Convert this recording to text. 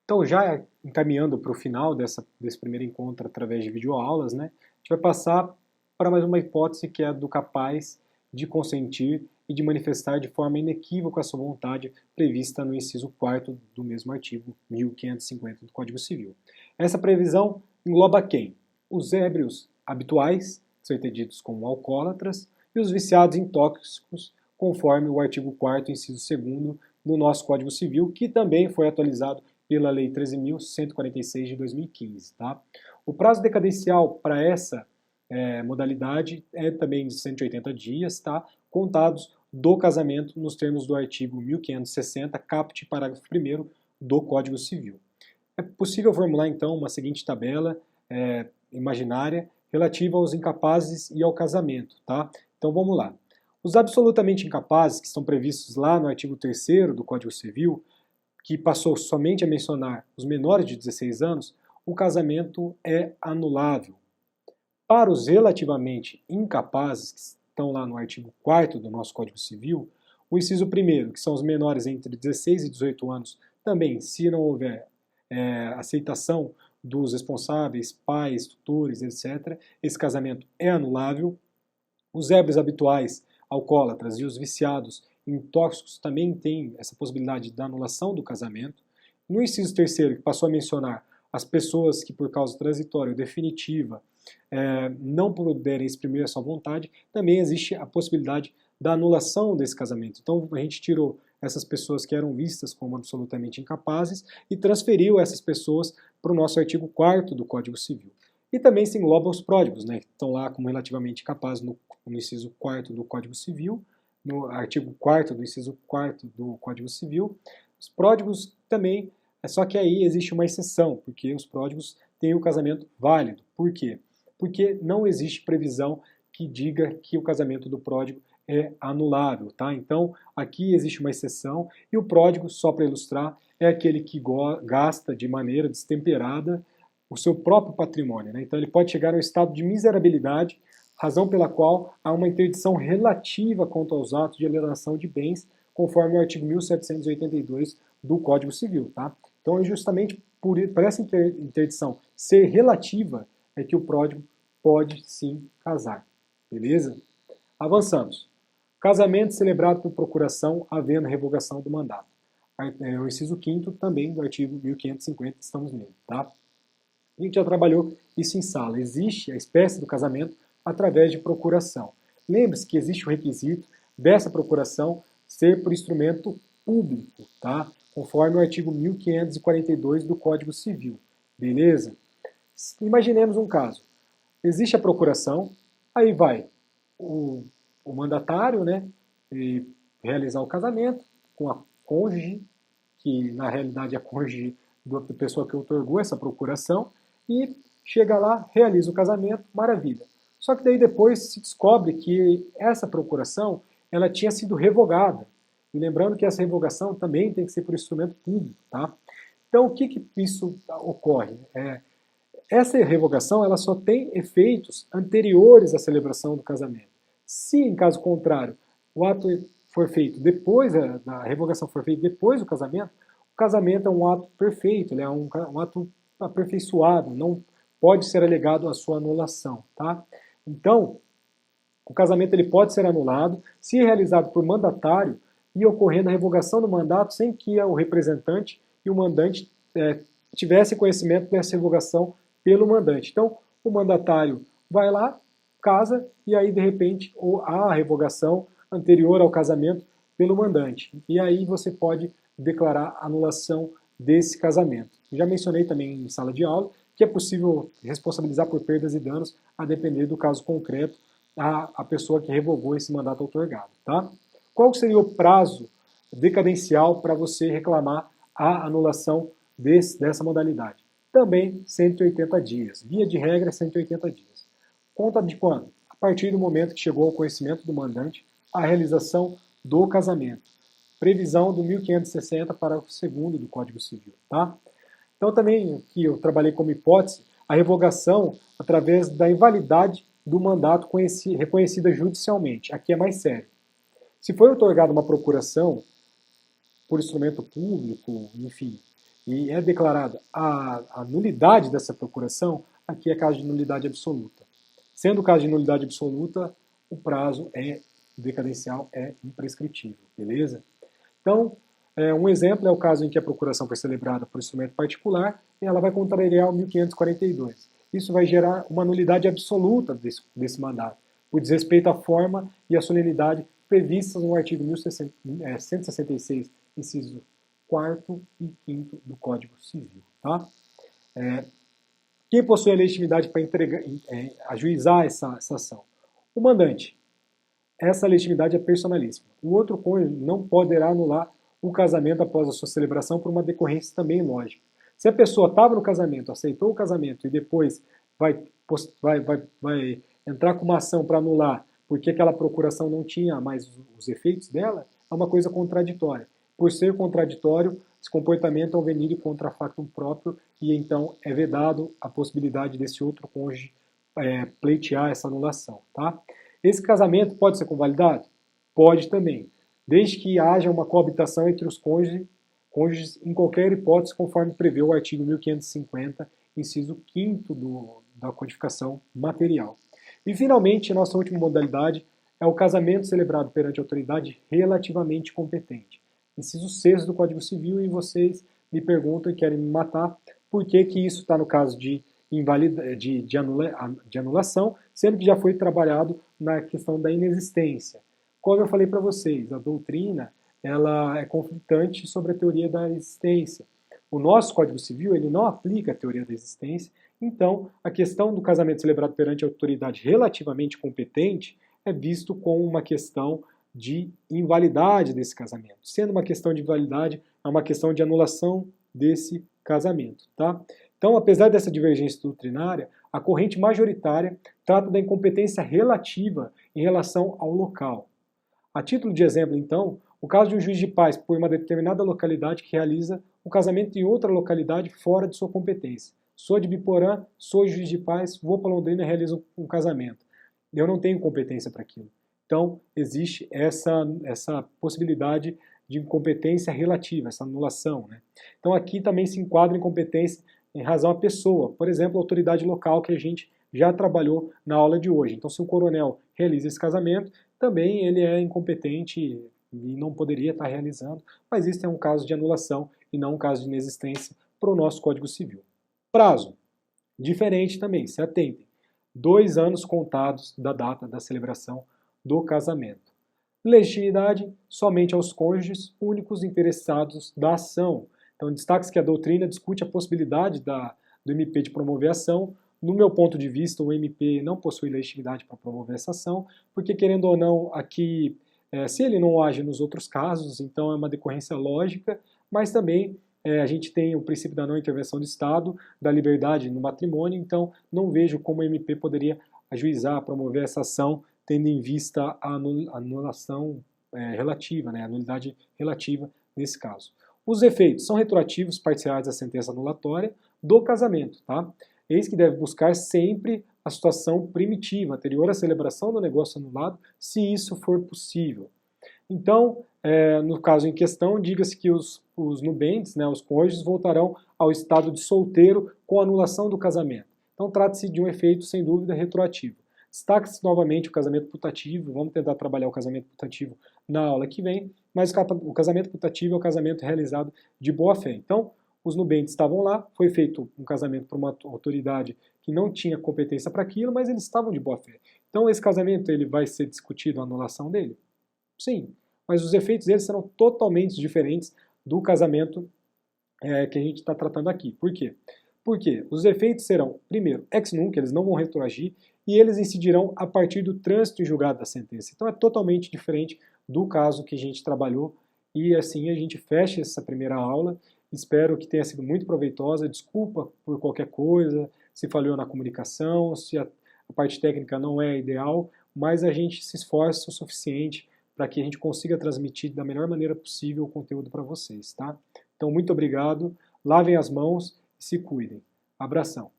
Então, já encaminhando para o final desse primeiro encontro através de videoaulas, né, a gente vai passar para mais uma hipótese que é a do capaz de consentir e de manifestar de forma inequívoca a sua vontade prevista no inciso 4º do mesmo artigo 1550 do Código Civil. Essa previsão engloba quem? Os ébrios habituais, que são entendidos como alcoólatras, e os viciados em tóxicos, conforme o artigo 4º, inciso 2º do nosso Código Civil, que também foi atualizado pela Lei 13.146 de 2015. Tá? O prazo decadencial para essa modalidade é também de 180 dias, tá? Contados do casamento nos termos do artigo 1560, caput parágrafo 1º do Código Civil. É possível formular, então, uma seguinte tabela imaginária relativa aos incapazes e ao casamento. Tá? Então, vamos lá. Os absolutamente incapazes, que estão previstos lá no artigo 3º do Código Civil, que passou somente a mencionar os menores de 16 anos, o casamento é anulável. Para os relativamente incapazes, que estão lá no artigo 4º do nosso Código Civil, o inciso 1º, que são os menores entre 16 e 18 anos, também, se não houver aceitação dos responsáveis, pais, tutores, etc., esse casamento é anulável. Os ébrios habituais, alcoólatras e os viciados em tóxicos também têm essa possibilidade da anulação do casamento. No inciso 3º, que passou a mencionar as pessoas que por causa transitória ou definitiva não puderem exprimir a sua vontade, também existe a possibilidade da anulação desse casamento. Então a gente tirou essas pessoas que eram vistas como absolutamente incapazes e transferiu essas pessoas para o nosso artigo 4º do Código Civil. E também se engloba os pródigos, né, que estão lá como relativamente capazes no inciso 4º do Código Civil, no artigo 4º do inciso 4º do Código Civil. Os pródigos também, só que aí existe uma exceção, porque os pródigos têm o casamento válido. Por quê? Porque não existe previsão que diga que o casamento do pródigo é anulável, tá? Então, aqui existe uma exceção, e o pródigo, só para ilustrar, é aquele que gasta de maneira destemperada o seu próprio patrimônio, né? Então, ele pode chegar ao estado de miserabilidade, razão pela qual há uma interdição relativa quanto aos atos de alienação de bens, conforme o artigo 1782 do Código Civil, tá? Então, é justamente por essa interdição ser relativa é que o pródigo pode sim casar, beleza? Avançamos. Casamento celebrado por procuração, havendo revogação do mandato. O inciso 5º também do artigo 1550, estamos nele, tá? A gente já trabalhou isso em sala. Existe a espécie do casamento através de procuração. Lembre-se que existe o requisito dessa procuração ser por instrumento público, tá? Conforme o artigo 1542 do Código Civil, beleza? Imaginemos um caso. Existe a procuração, aí vai o mandatário, né, realizar o casamento com a cônjuge, que na realidade é a cônjuge da pessoa que otorgou essa procuração, e chega lá, realiza o casamento, maravilha. Só que daí depois se descobre que essa procuração ela tinha sido revogada. E lembrando que essa revogação também tem que ser por instrumento público, tá? Então o que isso ocorre? Essa revogação ela só tem efeitos anteriores à celebração do casamento. Se, em caso contrário, o ato for feito depois, a revogação for feita depois do casamento, o casamento é um ato perfeito, ele é um ato aperfeiçoado, não pode ser alegado a sua anulação, tá? Então, o casamento ele pode ser anulado se realizado por mandatário e ocorrendo a revogação do mandato sem que o representante e o mandante tivessem conhecimento dessa revogação pelo mandante. Então, o mandatário vai lá, casa, e aí, de repente, há a revogação anterior ao casamento pelo mandante. E aí você pode declarar anulação desse casamento. Já mencionei também em sala de aula que é possível responsabilizar por perdas e danos a depender do caso concreto a pessoa que revogou esse mandato outorgado. Tá? Qual seria o prazo decadencial para você reclamar a anulação dessa modalidade? Também 180 dias. Via de regra, 180 dias. Conta de quando? A partir do momento que chegou ao conhecimento do mandante a realização do casamento. Previsão do 1560 para o 2º do Código Civil. Tá? Então também aqui eu trabalhei como hipótese a revogação através da invalidade do mandato reconhecida judicialmente. Aqui é mais sério. Se foi otorgada uma procuração por instrumento público, enfim, e é declarada a nulidade dessa procuração, aqui é caso de nulidade absoluta. Sendo caso de nulidade absoluta, o prazo decadencial é imprescritível, beleza? Então, um exemplo é o caso em que a procuração foi celebrada por instrumento particular e ela vai contrariar o 1542. Isso vai gerar uma nulidade absoluta desse mandato, por desrespeito à forma e à solenidade previstas no artigo 166, inciso 4º e 5º do Código Civil. Tá? Quem possui a legitimidade para ajuizar essa ação? O mandante. Essa legitimidade é personalíssima. O outro cônjuge não poderá anular o casamento após a sua celebração por uma decorrência também lógica. Se a pessoa estava no casamento, aceitou o casamento e depois vai entrar com uma ação para anular porque aquela procuração não tinha mais os efeitos dela, é uma coisa contraditória. Por ser contraditório, esse comportamento é um venire contra factum próprio e então é vedado a possibilidade desse outro cônjuge pleitear essa anulação. Tá? Esse casamento pode ser convalidado? Pode também, desde que haja uma coabitação entre os cônjuges em qualquer hipótese, conforme prevê o artigo 1550, inciso 5º da codificação material. E, finalmente, a nossa última modalidade é o casamento celebrado perante a autoridade relativamente competente. Inciso 6º do Código Civil, e vocês me perguntam e querem me matar por que isso está no caso de anulação, sendo que já foi trabalhado na questão da inexistência. Como eu falei para vocês, a doutrina ela é conflitante sobre a teoria da existência. O nosso Código Civil ele não aplica a teoria da existência, então a questão do casamento celebrado perante a autoridade relativamente competente é visto como uma questão de invalidade desse casamento. Sendo uma questão de invalidade, é uma questão de anulação desse casamento. Tá? Então, apesar dessa divergência doutrinária, a corrente majoritária trata da incompetência relativa em relação ao local. A título de exemplo, então, o caso de um juiz de paz por uma determinada localidade que realiza o casamento em outra localidade fora de sua competência. Sou de Biporã, sou juiz de paz, vou para Londrina e realizo um casamento. Eu não tenho competência para aquilo. Então, existe essa possibilidade de incompetência relativa, essa anulação. Né? Então, aqui também se enquadra incompetência em razão à pessoa. Por exemplo, a autoridade local que a gente já trabalhou na aula de hoje. Então, se o coronel realiza esse casamento, também ele é incompetente e não poderia estar realizando, mas isso é um caso de anulação e não um caso de inexistência para o nosso Código Civil. Prazo. Diferente também, se atentem. 2 anos contados da data da celebração do casamento. Legitimidade somente aos cônjuges únicos interessados da ação. Então, destaque-se que a doutrina discute a possibilidade do MP de promover a ação. No meu ponto de vista, o MP não possui legitimidade para promover essa ação, porque, querendo ou não, aqui, se ele não age nos outros casos, então é uma decorrência lógica, mas também a gente tem o princípio da não intervenção do Estado, da liberdade no matrimônio, então não vejo como o MP poderia ajuizar, promover essa ação, tendo em vista a anulação relativa, né, a nulidade relativa nesse caso. Os efeitos são retroativos parciais da sentença anulatória do casamento. Tá? Eis que deve buscar sempre a situação primitiva, anterior à celebração do negócio anulado, se isso for possível. Então, no caso em questão, diga-se que os nubentes, né, os cônjuges, voltarão ao estado de solteiro com a anulação do casamento. Então, trata-se de um efeito, sem dúvida, retroativo. Destaca-se novamente o casamento putativo, vamos tentar trabalhar o casamento putativo na aula que vem, mas o casamento putativo é o casamento realizado de boa-fé. Então, os nubentes estavam lá, foi feito um casamento por uma autoridade que não tinha competência para aquilo, mas eles estavam de boa-fé. Então, esse casamento ele vai ser discutido a anulação dele? Sim, mas os efeitos deles serão totalmente diferentes do casamento que a gente está tratando aqui. Por quê? Porque os efeitos serão, primeiro, ex nunc, eles não vão retroagir, e eles incidirão a partir do trânsito em julgado da sentença. Então é totalmente diferente do caso que a gente trabalhou, e assim a gente fecha essa primeira aula. Espero que tenha sido muito proveitosa. Desculpa por qualquer coisa, se falhou na comunicação, se a parte técnica não é ideal, mas a gente se esforça o suficiente para que a gente consiga transmitir da melhor maneira possível o conteúdo para vocês, tá? Então, muito obrigado, lavem as mãos e se cuidem. Abração!